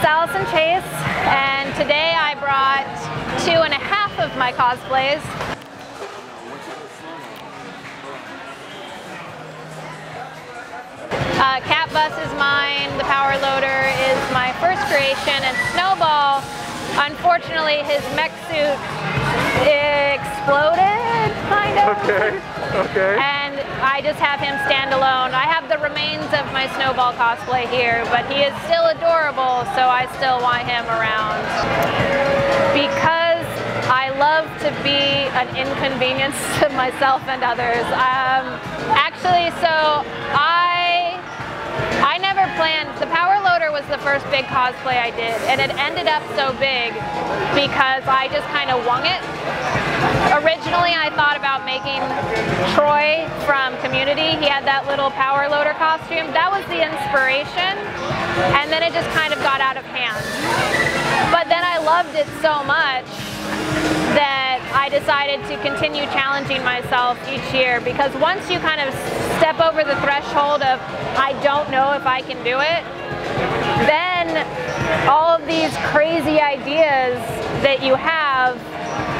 Allison Chase, and today I brought 2.5 of my cosplays. Cat Bus is mine, the Power Loader is my first creation, and Snowball, unfortunately his mech suit exploded, kind of. Okay. And I just have him stand alone. I have the remains of my Snowball cosplay here, but he is still adorable, so I still want him around. Because I love to be an inconvenience to myself and others. Actually, so I never planned. The Power Loader was the first big cosplay I did, and it ended up so big because I just kind of wung it. Originally, I thought about making Troy from Community. He had that little Power Loader costume. That was the inspiration, and then it just kind of got out of hand. But then I loved it so much that I decided to continue challenging myself each year, because once you kind of step over the threshold of I don't know if I can do it, then all of these crazy ideas that you have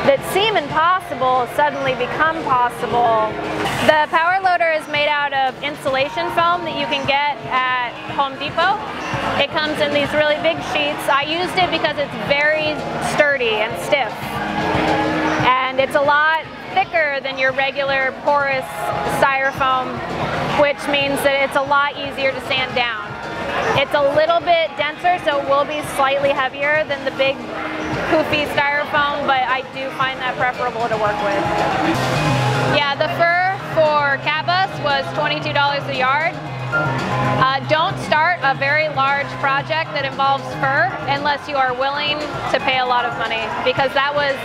that seem impossible suddenly become possible. The Power Loader is made out of insulation foam that you can get at Home Depot. It comes in these really big sheets. I used it because it's very sturdy and stiff. And it's a lot thicker than your regular porous styrofoam, which means that it's a lot easier to sand down. It's a little bit denser, so it will be slightly heavier than the big poofy styrofoam, but I do find that preferable to work with. Yeah, the fur for Cat Bus was $22 a yard. Don't start a very large project that involves fur unless you are willing to pay a lot of money, because that was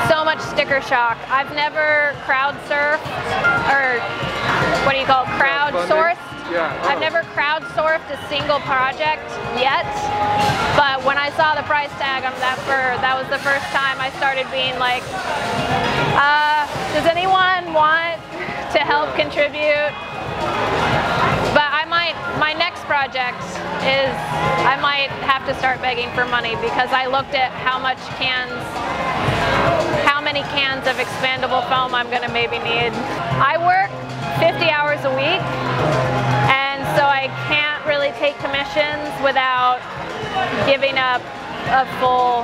so much sticker shock. I've never crowdsourced, or what do you call it, crowdsourced? Yeah. I've never crowdsourced a single project yet, but when I saw the price tag on that fur, that was the first time I started being like, does anyone want to help contribute? But my next project is, I might have to start begging for money, because I looked at how many cans of expandable foam I'm gonna maybe need. I work 50 hours a week, and so I can't really take commissions without giving up a full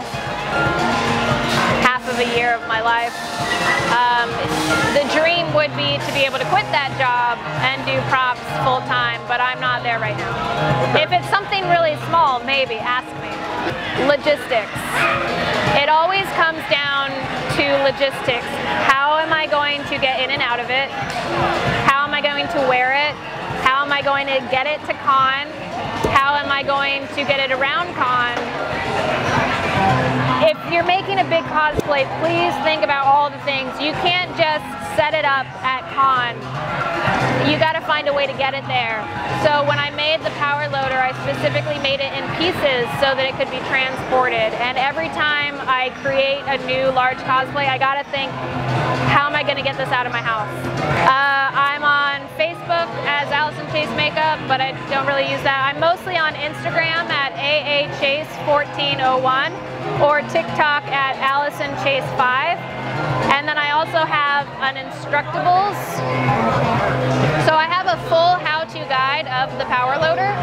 half of a year of my life. The dream would be to be able to quit that job and do props full time, but I'm not there right now. If it's something really small, maybe, ask me. Logistics. It always comes down to logistics. How am I going to get in and out of it? How am I going to wear it? How am I going to get it to con? How am I going to get it around con? If you're making a big cosplay, please think about all the things. You can't just set it up at con. You gotta find a way to get it there. So when I made the Power Loader, I specifically made it in pieces so that it could be transported. And every time I create a new large cosplay, I gotta think, how am I gonna get this out of my house? I'm on Facebook as Allison Chase Makeup, but I don't really use that. I'm mostly on Instagram at AAChase1401 or TikTok at Allison Chase 5. And then I also have an Instructables. So I have a full how-to guide of the Power Loader.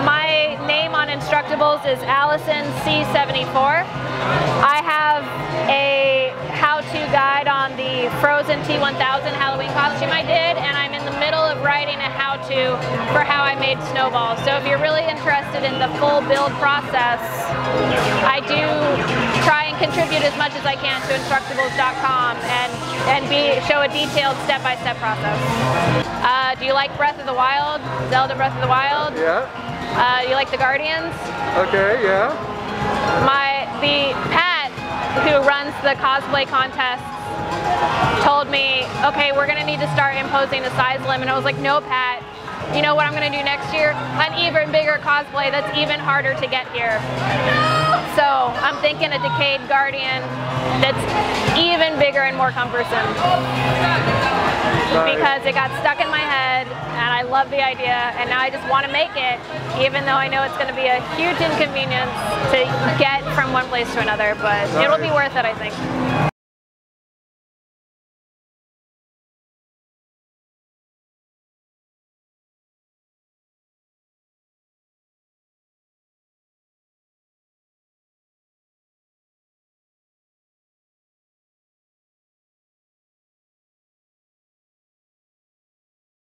My name on Instructables is Allison C74. I have a how-to guide on the Frozen T1000 Halloween costume I did, and I'm in the middle of writing a how-to for how I made Snowball. So if you're really interested in the full build process, I do try and contribute as much as I can to Instructables.com and show a detailed step-by-step process. Do you like Breath of the Wild? Zelda Breath of the Wild? Yeah. You like the Guardians? Okay, yeah. The Pat, who runs the cosplay contests, told me, okay, we're gonna need to start imposing a size limit. And I was like, no, Pat, you know what I'm gonna do next year? An even bigger cosplay that's even harder to get here. So I'm thinking a Decade Guardian that's even bigger and more cumbersome. Because it got stuck in my head and I love the idea, and now I just want to make it, even though I know it's going to be a huge inconvenience to get from one place to another, but it'll be worth it, I think.